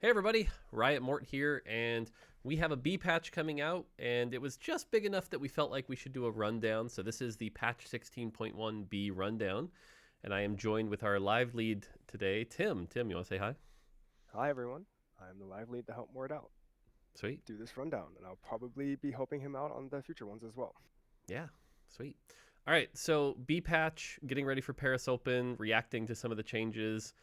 Hey everybody, Riot Mort here, and we have a B patch coming out, and it was just big enough that we felt like we should do a rundown. So this is the patch 16.1 B rundown, and I am joined with our live lead today, Tim. Tim, you want to say hi? Hi everyone, I'm the live lead to help Mort out, Sweet. do this rundown, and I'll probably be helping him out on the future ones as well. Yeah, sweet. All right, so B patch, getting ready for Paris Open, reacting to some of the changes.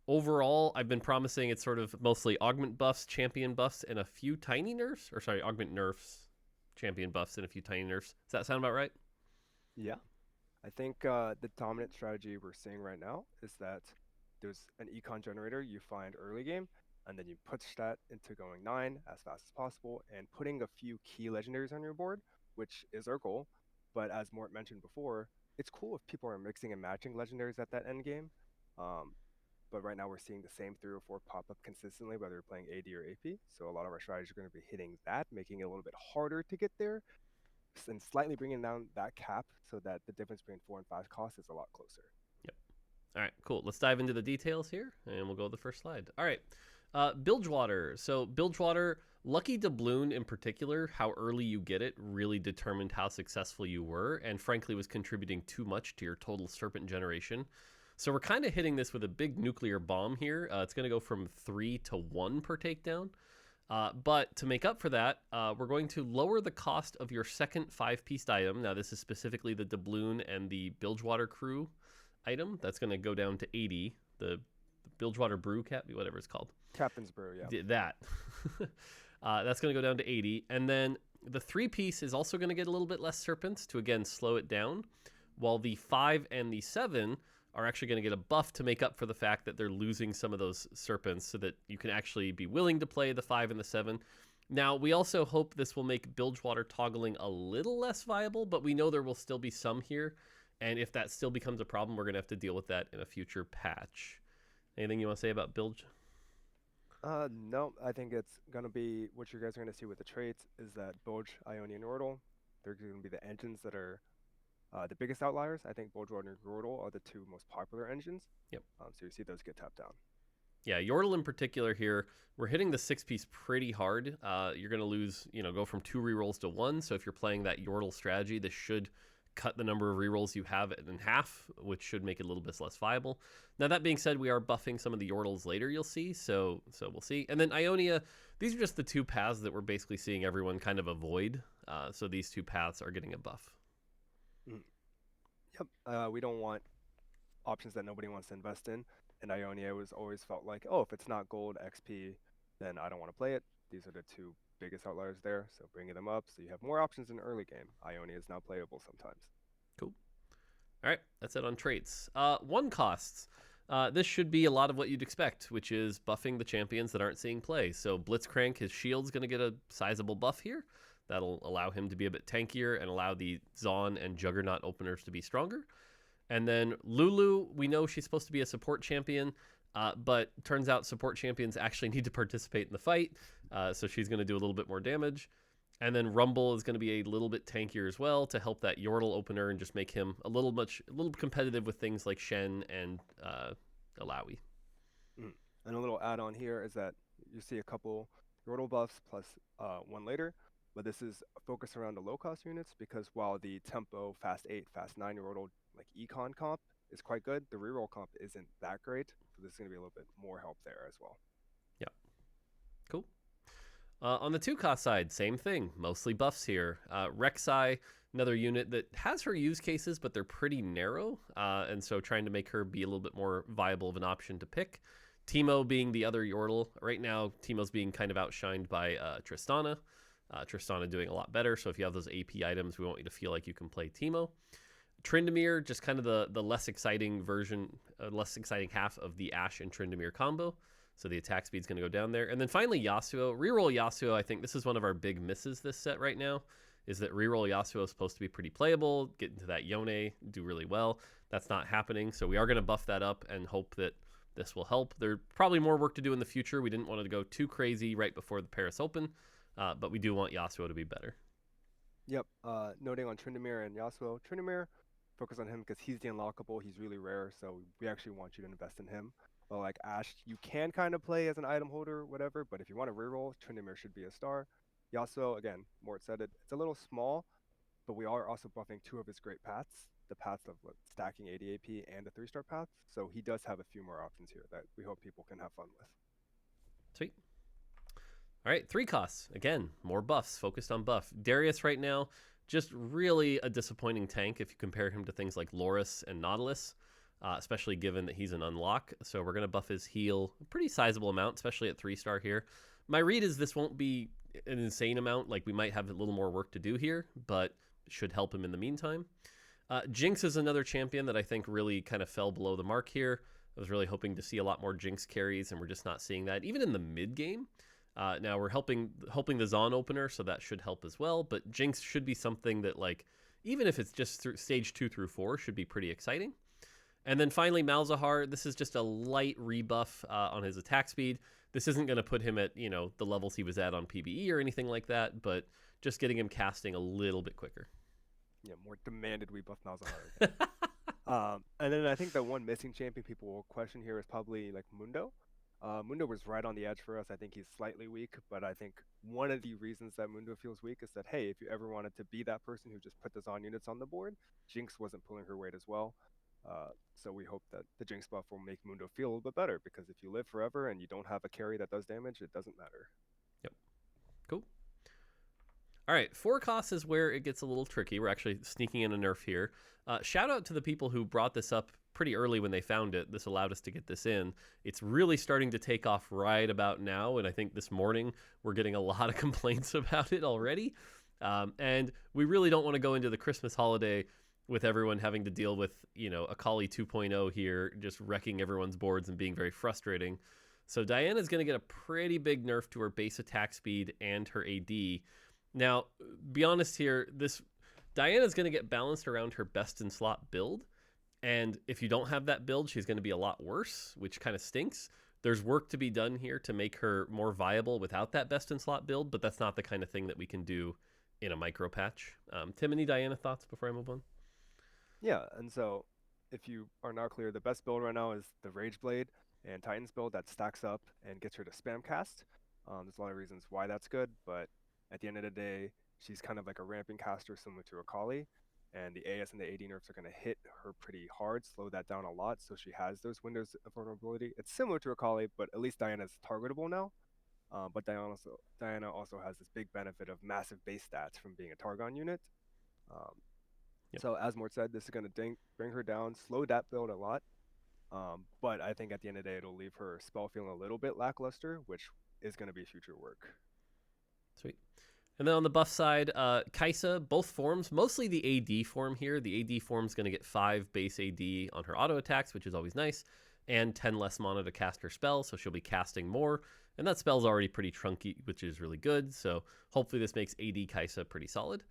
Overall, I've been promising it's sort of mostly augment buffs, champion buffs, and a few tiny nerfs. Or sorry, augment nerfs, champion buffs, and a few tiny nerfs. Does that sound about right? Yeah, I think the dominant strategy we're seeing right now is that there's an econ generator you find early game, and then you push that into going 9 as fast as possible and putting a few key legendaries on your board, which is our goal. But as Mort mentioned before, it's cool if people are mixing and matching legendaries at that end game. Um, but right now we're seeing the same 3 or 4 pop up consistently, whether you're playing AD or AP. So a lot of our strategies are going to be hitting that, making it a little bit harder to get there, and slightly bringing down that cap so that the difference between 4 and 5 cost is a lot closer. Yep. All right, cool. Let's dive into the details here, and we'll go to the first slide. All right, Bilgewater. So Bilgewater, Lucky Doubloon in particular, how early you get it really determined how successful you were, and frankly was contributing too much to your total Serpent generation. So we're kind of hitting this with a big nuclear bomb here. It's going to go from 3 to 1 per takedown. But to make up for that, we're going to lower the cost of your second 5-piece item. Now, this is specifically the Doubloon and the Bilgewater Crew item. That's going to go down to 80. The Bilgewater Brew Cap, whatever it's called. Captain's Brew, yeah. That. That's going to go down to 80. And then the 3-piece is also going to get a little bit less serpents to, again, slow it down. While the 5 and the 7 are actually going to get a buff to make up for the fact that they're losing some of those serpents so that you can actually be willing to play the 5 and the 7. Now, we also hope this will make Bilgewater toggling a little less viable, but we know there will still be some here. And if that still becomes a problem, we're going to have to deal with that in a future patch. Anything you want to say about Bilge? No, I think it's going to be what you guys are going to see with the traits is that Bilge, Ione, and Yordle, they're going to be the engines that are the biggest outliers. I think Bilgewater and Yordle are the 2 most popular engines. Yep. So you see those get tapped down. Yeah, Yordle in particular here, we're hitting the 6-piece pretty hard. You're going to lose, go from 2 rerolls to 1. So if you're playing that Yordle strategy, this should cut the number of rerolls you have in half, which should make it a little bit less viable. Now, that being said, we are buffing some of the Yordles later, you'll see. So we'll see. And then Ionia, these are just the 2 paths that we're basically seeing everyone kind of avoid. So these 2 paths are getting a buff. Mm. Yep. We don't want options that nobody wants to invest in. And Ionia was always felt like, oh, if it's not gold XP, then I don't want to play it. These are the 2 biggest outliers there. So bringing them up so you have more options in the early game. Ionia is now playable sometimes. Cool. All right, that's it on traits. 1 costs. This should be a lot of what you'd expect, which is buffing the champions that aren't seeing play. So Blitzcrank, his shield's going to get a sizable buff here. That'll allow him to be a bit tankier and allow the Zon and Juggernaut openers to be stronger. And then Lulu, we know she's supposed to be a support champion, but turns out support champions actually need to participate in the fight, so she's going to do a little bit more damage. And then Rumble is going to be a little bit tankier as well to help that Yordle opener and just make him a little competitive with things like Shen and Alawi. Mm. And a little add-on here is that you see a couple Yordle buffs plus 1 later, but this is focused around the low-cost units because while the tempo fast 8, fast 9 Yordle like econ comp is quite good, the reroll comp isn't that great, so there's going to be a little bit more help there as well. Yeah, cool. On the 2-cost side, same thing, mostly buffs here. Rek'Sai, another unit that has her use cases, but they're pretty narrow, and so trying to make her be a little bit more viable of an option to pick. Teemo being the other Yordle. Right now, Teemo's being kind of outshined by Tristana. Tristana doing a lot better, so if you have those AP items, we want you to feel like you can play Teemo. Tryndamere, just kind of the less exciting version, less exciting half of the Ashe and Tryndamere combo. So the attack speed's going to go down there. And then finally, Yasuo. Reroll Yasuo, I think this is one of our big misses this set right now, is that reroll Yasuo is supposed to be pretty playable, get into that Yone, do really well. That's not happening, so we are going to buff that up and hope that this will help. There's probably more work to do in the future. We didn't want to go too crazy right before the Paris Open, but we do want Yasuo to be better. Yep. Noting on Tryndamere and Yasuo, Tryndamere focus on him because he's the unlockable. He's really rare, so we actually want you to invest in him. But like Ash, you can kind of play as an item holder or whatever, but if you want to reroll, Tryndamere should be a star. He also, again, Mort said it, it's a little small, but we are also buffing two of his great paths, the paths of stacking 80 AP and the 3-star path. So he does have a few more options here that we hope people can have fun with. Sweet. All right, 3 costs. Again, more buffs, focused on buff. Darius right now, just really a disappointing tank if you compare him to things like Loris and Nautilus, especially given that he's an unlock. So we're going to buff his heal a pretty sizable amount, especially at 3-star here. My read is this won't be an insane amount. Like, we might have a little more work to do here, but should help him in the meantime. Jinx is another champion that I think really kind of fell below the mark here. I was really hoping to see a lot more Jinx carries, and we're just not seeing that, even in the mid game. Now we're hoping the Zon opener, so that should help as well. But Jinx should be something that, like, even if it's just through stage 2 through 4, should be pretty exciting. And then finally, Malzahar. This is just a light rebuff on his attack speed. This isn't going to put him at, the levels he was at on PBE or anything like that, but just getting him casting a little bit quicker. Yeah, more demanded we buff Malzahar. And then I think the one missing champion people will question here is probably like Mundo. Mundo was right on the edge for us. I think he's slightly weak, but I think one of the reasons that Mundo feels weak is that, hey, if you ever wanted to be that person who just put the Zon units on the board, Jinx wasn't pulling her weight as well. So we hope that the Jinx buff will make Mundo feel a little bit better, because if you live forever and you don't have a carry that does damage, it doesn't matter. Yep. Cool. All right, 4 costs is where it gets a little tricky. We're actually sneaking in a nerf here. Shout out to the people who brought this up pretty early when they found it. This allowed us to get this in. It's really starting to take off right about now, and I think this morning we're getting a lot of complaints about it already. And we really don't want to go into the Christmas holiday with everyone having to deal with, Akali 2.0 here, just wrecking everyone's boards and being very frustrating. So Diana's going to get a pretty big nerf to her base attack speed and her AD. Now, be honest here, Diana's going to get balanced around her best in slot build. And if you don't have that build, she's going to be a lot worse, which kind of stinks. There's work to be done here to make her more viable without that best in slot build, but that's not the kind of thing that we can do in a micro patch. Tim, any Diana thoughts before I move on? Yeah, and so if you are not clear, the best build right now is the Rage Blade and Titan's build that stacks up and gets her to spam cast. There's a lot of reasons why that's good, but at the end of the day, she's kind of like a ramping caster similar to Akali, and the AS and the AD nerfs are going to hit her pretty hard, slow that down a lot, so she has those windows of vulnerability. It's similar to Akali, but at least Diana's targetable now. But Diana also has this big benefit of massive base stats from being a Targon unit. So as Mort said, this is going to bring her down, slow that build a lot. But I think at the end of the day, it'll leave her spell feeling a little bit lackluster, which is going to be future work. Sweet. And then on the buff side, Kai'Sa, both forms, mostly the AD form here. The AD form is going to get 5 base AD on her auto attacks, which is always nice, and 10 less mana to cast her spell, so she'll be casting more. And that spell's already pretty trunky, which is really good, so hopefully this makes AD Kai'Sa pretty solid.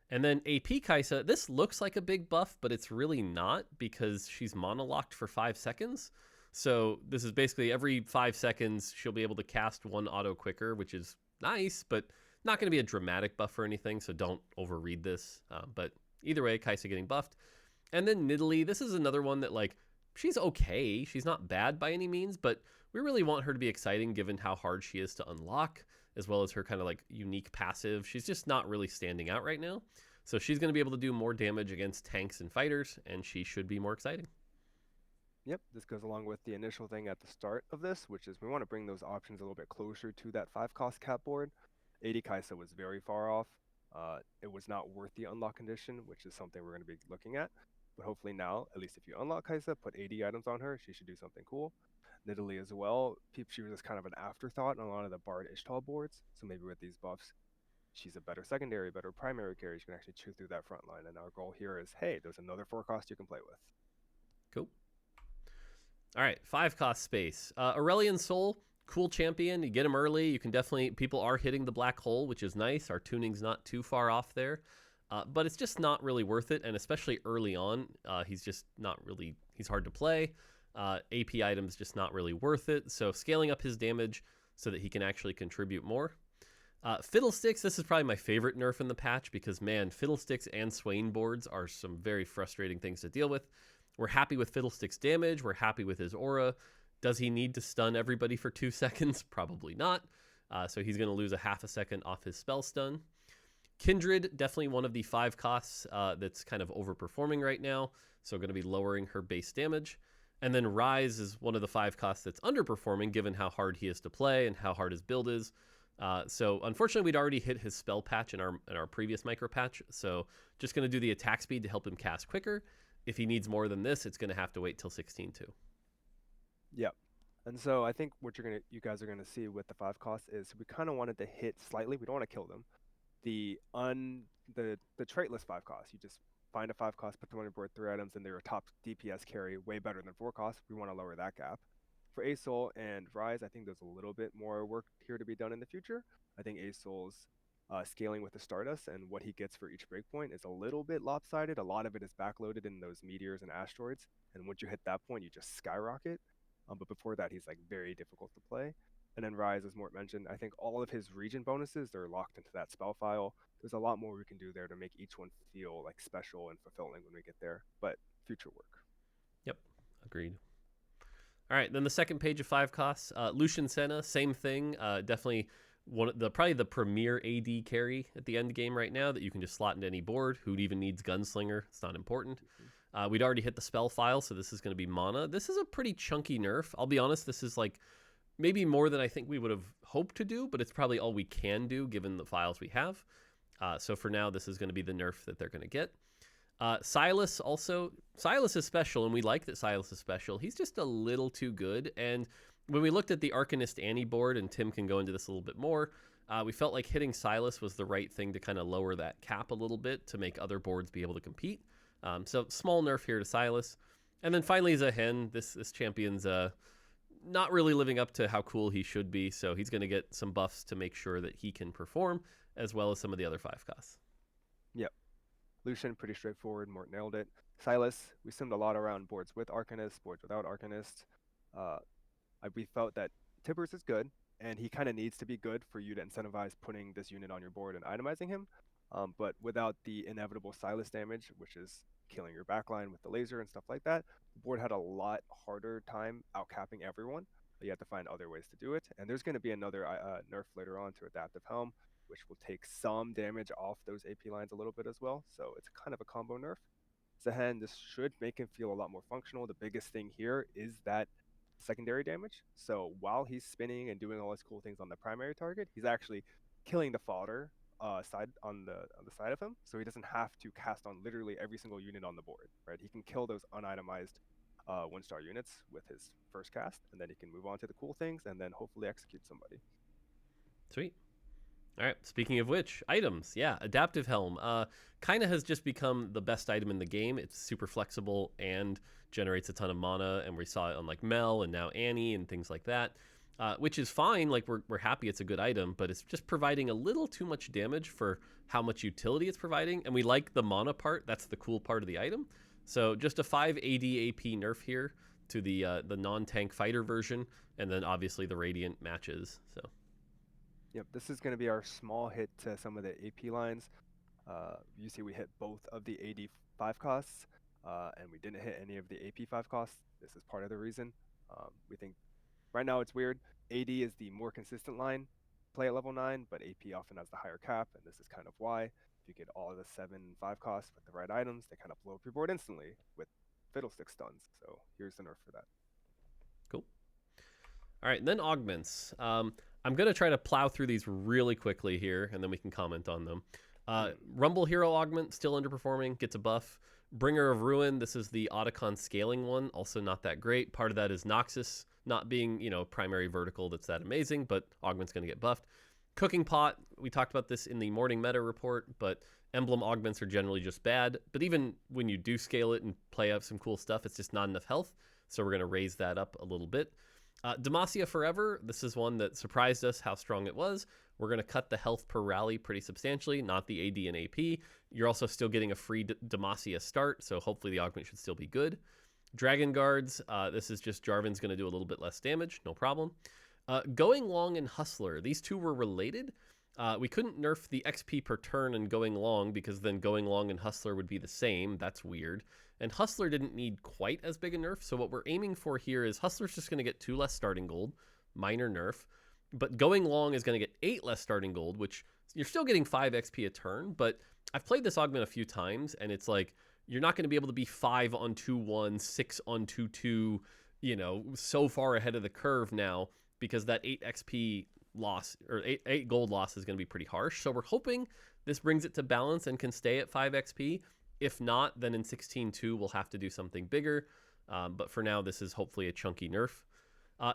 And then AP Kai'Sa, this looks like a big buff, but it's really not, because she's monolocked for 5 seconds. So this is basically every 5 seconds she'll be able to cast 1 auto quicker, which is nice, but not going to be a dramatic buff or anything, so don't overread this. But either way, Kai'Sa getting buffed. And then Nidalee, this is another one that, like, she's okay. She's not bad by any means, but we really want her to be exciting given how hard she is to unlock, as well as her kind of like unique passive. She's just not really standing out right now. So she's going to be able to do more damage against tanks and fighters, and she should be more exciting. Yep, this goes along with the initial thing at the start of this, which is we want to bring those options a little bit closer to that 5-cost cap board. AD Kai'Sa was very far off. It was not worth the unlock condition, which is something we're going to be looking at. But hopefully now, at least if you unlock Kai'Sa, put 80 items on her, she should do something cool. Nidalee as well, she was just kind of an afterthought on a lot of the Bard Ishtal boards, so maybe with these buffs, she's a better secondary, better primary carry. She can actually chew through that front line, and our goal here is, hey, there's another 4-cost you can play with. Cool. All right, 5-cost space. Aurelion Sol, cool champion. You get him early. You can definitely, people are hitting the black hole, which is nice. Our tuning's not too far off there. But it's just not really worth it, and especially early on, he's just not really, he's hard to play. AP items just not really worth it, so scaling up his damage so that he can actually contribute more. Fiddlesticks, this is probably my favorite nerf in the patch because, man, Fiddlesticks and Swain boards are some very frustrating things to deal with. We're happy with Fiddlesticks' damage. We're happy with his aura. Does he need to stun everybody for 2 seconds? Probably not. So he's going to lose a half a second off his spell stun. Kindred, definitely one of the 5 costs that's kind of overperforming right now, so going to be lowering her base damage. And then Rise is one of the 5 costs that's underperforming given how hard he is to play and how hard his build is. So unfortunately, we'd already hit his spell patch in our previous micro patch, so just going to do the attack speed to help him cast quicker. If he needs more than this, it's going to have to wait till 16-2. Yep. And so I think what you guys are gonna see with the 5 costs is we kind of wanted to hit slightly. We don't want to kill them. The traitless 5 costs. You just find a 5 cost, put them on your board, 3 items, and they're a top DPS carry, way better than 4 costs. We want to lower that gap. For Asol and Rise, I think there's a little bit more work here to be done in the future. I think Asol's scaling with the Stardust and what he gets for each breakpoint is a little bit lopsided. A lot of it is backloaded in those meteors and asteroids, and once you hit that point, you just skyrocket. But before that, he's like very difficult to play. And then Rise, as Mort mentioned, I think all of his region bonuses, they're locked into that spell file. There's a lot more we can do there to make each one feel like special and fulfilling when we get there, but future work. Yep, agreed. All right, then the second page of 5 costs. Lucian Senna, same thing. Definitely probably the premier AD carry at the end game right now that you can just slot into any board. Who even needs Gunslinger? It's not important. We'd already hit the spell file, so this is going to be mana. This is a pretty chunky nerf. I'll be honest, this is like maybe more than I think we would have hoped to do, but it's probably all we can do given the files we have. So for now, this is going to be the nerf that they're going to get. Silas is special, and we like that Silas is special. He's just a little too good, and when we looked at the Arcanist Annie board, and Tim can go into this a little bit more, we felt like hitting Silas was the right thing to kind of lower that cap a little bit to make other boards be able to compete. So small nerf here to Silas. And then finally Zahen, this champion's not really living up to how cool he should be, so he's going to get some buffs to make sure that he can perform, as well as some of the other 5 costs. Yep. Lucian, pretty straightforward. Mort nailed it. Silas, we simmed a lot around boards with Arcanist, boards without Arcanist. We felt that Tibbers is good, and he kind of needs to be good for you to incentivize putting this unit on your board and itemizing him. But without the inevitable Silas damage, which is killing your backline with the laser and stuff like that, the board had a lot harder time outcapping everyone. But you have to find other ways to do it. And there's going to be another nerf later on to Adaptive Helm, which will take some damage off those AP lines a little bit as well. So it's kind of a combo nerf. Zahen, this should make him feel a lot more functional. The biggest thing here is that secondary damage. So while he's spinning and doing all his cool things on the primary target, he's actually killing the fodder side on the side of him, so he doesn't have to cast on literally every single unit on the board, right? He can kill those unitemized 1-star units with his first cast, and then he can move on to the cool things and then hopefully execute somebody. Sweet. All right, speaking of which, items. Yeah, Adaptive Helm kind of has just become the best item in the game. It's super flexible and generates a ton of mana, and we saw it on like Mel and now Annie and things like that. Which is fine, like we're happy it's a good item, but it's just providing a little too much damage for how much utility it's providing, and we like the mana part. That's the cool part of the item. So just a 5 AD AP nerf here to the non-tank fighter version, and then obviously the Radiant matches. So yep, this is going to be our small hit to some of the AP lines. You see we hit both of the AD 5 costs, and we didn't hit any of the AP 5 costs. This is part of the reason. We think right now it's weird. AD is the more consistent line, play at level 9, but AP often has the higher cap, and this is kind of why. If you get all of the 7 and 5 costs with the right items, they kind of blow up your board instantly with Fiddlestick stuns. So here's the nerf for that. cool. All right, and then augments. I'm going to try to plow through these really quickly here, and then we can comment on them. Rumble Hero Augment, still underperforming, gets a buff. Bringer of Ruin, this is the Otacon scaling one, also not that great. Part of that is Noxus not being, primary vertical that's that amazing, but Augment's going to get buffed. Cooking Pot, we talked about this in the morning meta report, but Emblem Augments are generally just bad. But even when you do scale it and play up some cool stuff, it's just not enough health, so we're going to raise that up a little bit. Demacia Forever, this is one that surprised us how strong it was. We're going to cut the health per rally pretty substantially, not the AD and AP. You're also still getting a free Demacia start, so hopefully the augment should still be good. Dragon Guards, this is just Jarvan's going to do a little bit less damage, no problem. Going Long and Hustler, these two were related. We couldn't nerf the XP per turn and going long because then going long and Hustler would be the same. That's weird. And Hustler didn't need quite as big a nerf. So what we're aiming for here is Hustler's just going to get 2 less starting gold, minor nerf. But going long is going to get 8 less starting gold, which you're still getting 5 XP a turn. But I've played this augment a few times, and it's like you're not going to be able to be 5 on 2-1, 6 on 2-2, you know, so far ahead of the curve now because that 8 XP loss or 8 gold loss is going to be pretty harsh. So we're hoping this brings it to balance and can stay at 5 XP. If not, then in 16-2 we'll have to do something bigger. But for now, this is hopefully a chunky nerf.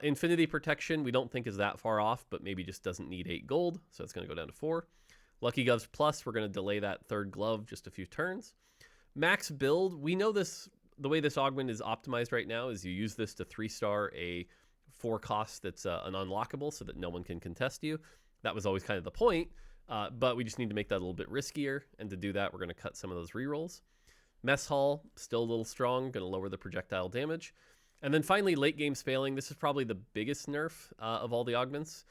Infinity Protection we don't think is that far off, but maybe just doesn't need 8 gold, so it's going to go down to 4. Lucky Gloves Plus, we're going to delay that 3rd glove just a few turns. Max build, we know this. The way this augment is optimized right now is you use this to 3-star a 4 cost that's an unlockable so that no one can contest you. That was always kind of the point, but we just need to make that a little bit riskier, and to do that, we're going to cut some of those rerolls. Mess Hall, still a little strong, going to lower the projectile damage. And then finally, late game Spaling. This is probably the biggest nerf of all the augments.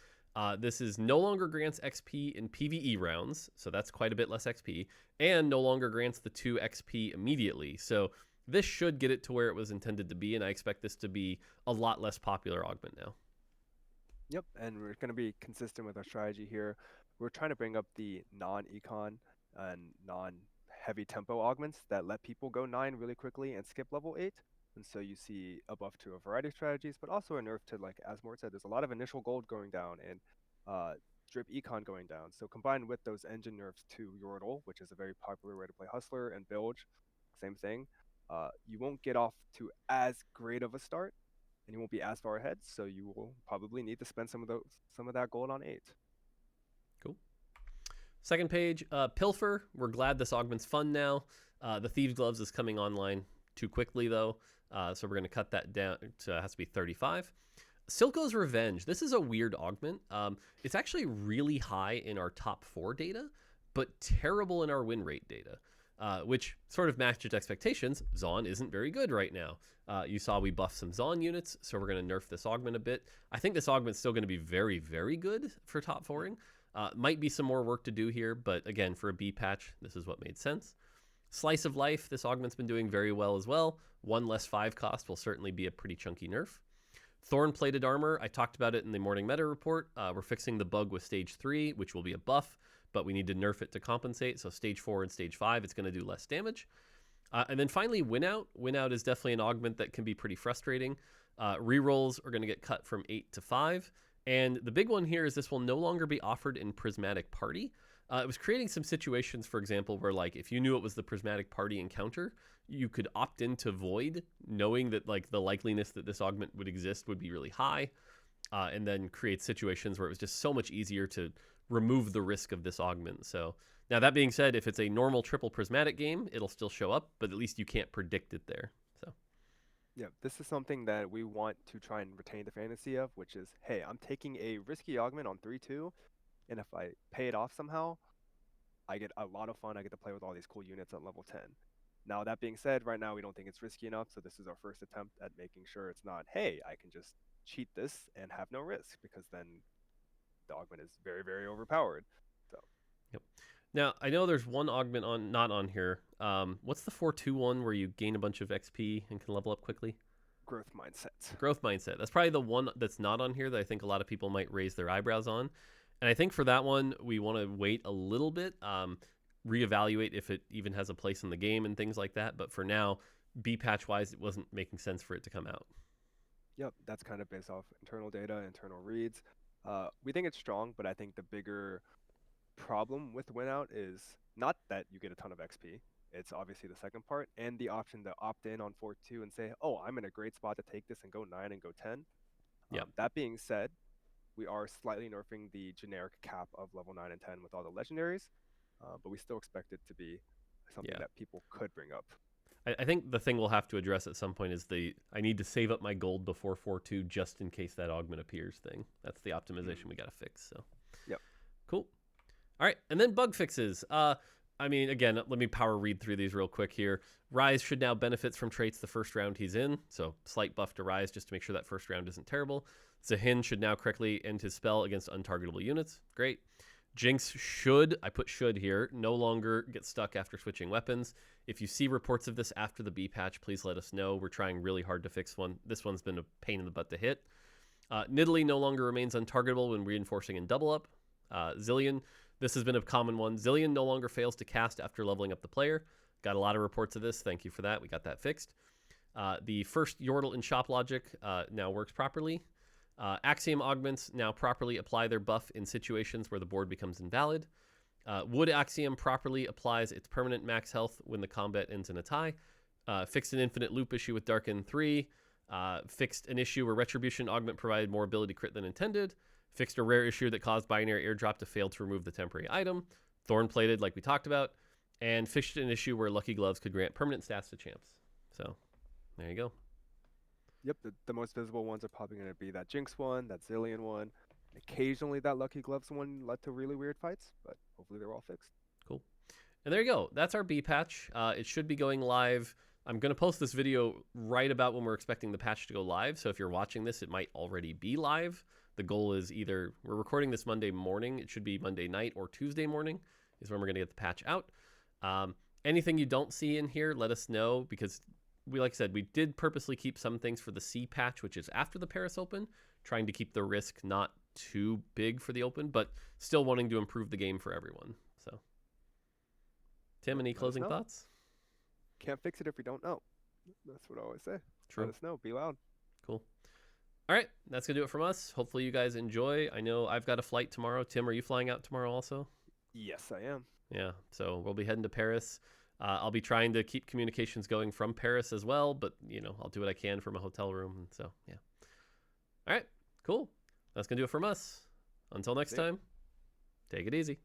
This is no longer grants XP in PvE rounds, so that's quite a bit less XP, and no longer grants the 2 XP immediately. So this should get it to where it was intended to be, and I expect this to be a lot less popular augment now. Yep, and we're going to be consistent with our strategy here. We're trying to bring up the non-econ and non-heavy tempo augments that let people go 9 really quickly and skip level 8. And so you see a buff to a variety of strategies, but also a nerf to, like as Mort said, there's a lot of initial gold going down and drip econ going down. So combined with those engine nerfs to Yordle, which is a very popular way to play Hustler, and Bilge, same thing, you won't get off to as great of a start, and you won't be as far ahead. So you will probably need to spend some of that gold on 8. Cool. Second page, Pilfer. We're glad this augment's fun now. The Thieves Gloves is coming online too quickly though. So we're going to cut that down to, it has to be 35. Silco's Revenge. This is a weird augment. It's actually really high in our top 4 data, but terrible in our win rate data, which sort of matches expectations. Zaun isn't very good right now. You saw we buffed some Zaun units, so we're going to nerf this augment a bit. I think this augment's still going to be very, very good for top 4ing. Might be some more work to do here, but again, for a B patch, this is what made sense. Slice of Life, this augment's been doing very well as well. 1 less 5 cost will certainly be a pretty chunky nerf. Thorn Plated Armor, I talked about it in the morning meta report. We're fixing the bug with stage 3, which will be a buff, but we need to nerf it to compensate. So stage 4 and stage 5, it's going to do less damage. And then finally, Win Out. Win Out is definitely an augment that can be pretty frustrating. Rerolls are going to get cut from 8 to 5. And the big one here is this will no longer be offered in Prismatic Party. It was creating some situations, for example, where like if you knew it was the Prismatic Party encounter, you could opt into Void, knowing that like the likeliness that this augment would exist would be really high, and then create situations where it was just so much easier to remove the risk of this augment. So now that being said, if it's a normal triple Prismatic game, it'll still show up, but at least you can't predict it there. So Yeah, this is something that we want to try and retain the fantasy of, which is, hey, I'm taking a risky augment on 3-2, and if I pay it off somehow, I get a lot of fun. I get to play with all these cool units at level 10. Now, that being said, right now we don't think it's risky enough, so this is our first attempt at making sure it's not, hey, I can just cheat this and have no risk, because then the augment is very, very overpowered. So. Yep. Now, I know there's one augment not on here. What's the 4-2-1 where you gain a bunch of XP and can level up quickly? Growth Mindset. Growth Mindset. That's probably the one that's not on here that I think a lot of people might raise their eyebrows on. And I think for that one, we want to wait a little bit, reevaluate if it even has a place in the game and things like that. But for now, B patch-wise, it wasn't making sense for it to come out. Yep, that's kind of based off internal data, internal reads. We think it's strong, but I think the bigger problem with Win Out is not that you get a ton of XP. It's obviously the second part, and the option to opt in on 4-2 and say, oh, I'm in a great spot to take this and go 9 and go 10. That being said, we are slightly nerfing the generic cap of level 9 and 10 with all the legendaries, but we still expect it to be something that people could bring up. I think the thing we'll have to address at some point is I need to save up my gold before 4-2 just in case that augment appears thing. That's the optimization we got to fix. So, yep. Cool. All right, and then bug fixes. I mean, again, let me power read through these real quick here. Rise should now benefit from traits the first round he's in, so slight buff to Rise just to make sure that first round isn't terrible. Zahin should now correctly end his spell against untargetable units. Great. Jinx should, I put should here, no longer get stuck after switching weapons. If you see reports of this after the B patch, please let us know. We're trying really hard to fix one. This one's been a pain in the butt to hit. Nidalee no longer remains untargetable when reinforcing in double up. Zillion, this has been a common one. Zillion no longer fails to cast after leveling up the player. Got a lot of reports of this. Thank you for that. We got that fixed. The first Yordle in Shop Logic now works properly. Axiom augments now properly apply their buff in situations where the board becomes invalid. Wood Axiom properly applies its permanent max health when the combat ends in a tie. Fixed an infinite loop issue with Darken 3. Fixed an issue where Retribution Augment provided more ability crit than intended. Fixed a rare issue that caused Binary Airdrop to fail to remove the temporary item. Thorn Plated, like we talked about. And fixed an issue where Lucky Gloves could grant permanent stats to champs. So, there you go. Yep, the most visible ones are probably going to be that Jinx one, that Zillion one. Occasionally that Lucky Gloves one led to really weird fights, but hopefully they're all fixed. Cool. And there you go. That's our B patch. It should be going live. I'm going to post this video right about when we're expecting the patch to go live. So if you're watching this, it might already be live. The goal is either we're recording this Monday morning. It should be Monday night or Tuesday morning is when we're going to get the patch out. Anything you don't see in here, let us know, because like I said, we did purposely keep some things for the C patch, which is after the Paris Open, trying to keep the risk not too big for the Open, but still wanting to improve the game for everyone. So, Tim, any closing thoughts? Can't fix it if we don't know. That's what I always say. True. Let us know. Be loud. Cool. All right, that's going to do it from us. Hopefully you guys enjoy. I know I've got a flight tomorrow. Tim, are you flying out tomorrow also? Yes, I am. Yeah, so we'll be heading to Paris. I'll be trying to keep communications going from Paris as well, but, you know, I'll do what I can from a hotel room. So, yeah. All right, cool. That's going to do it from us. Until next time, take it easy.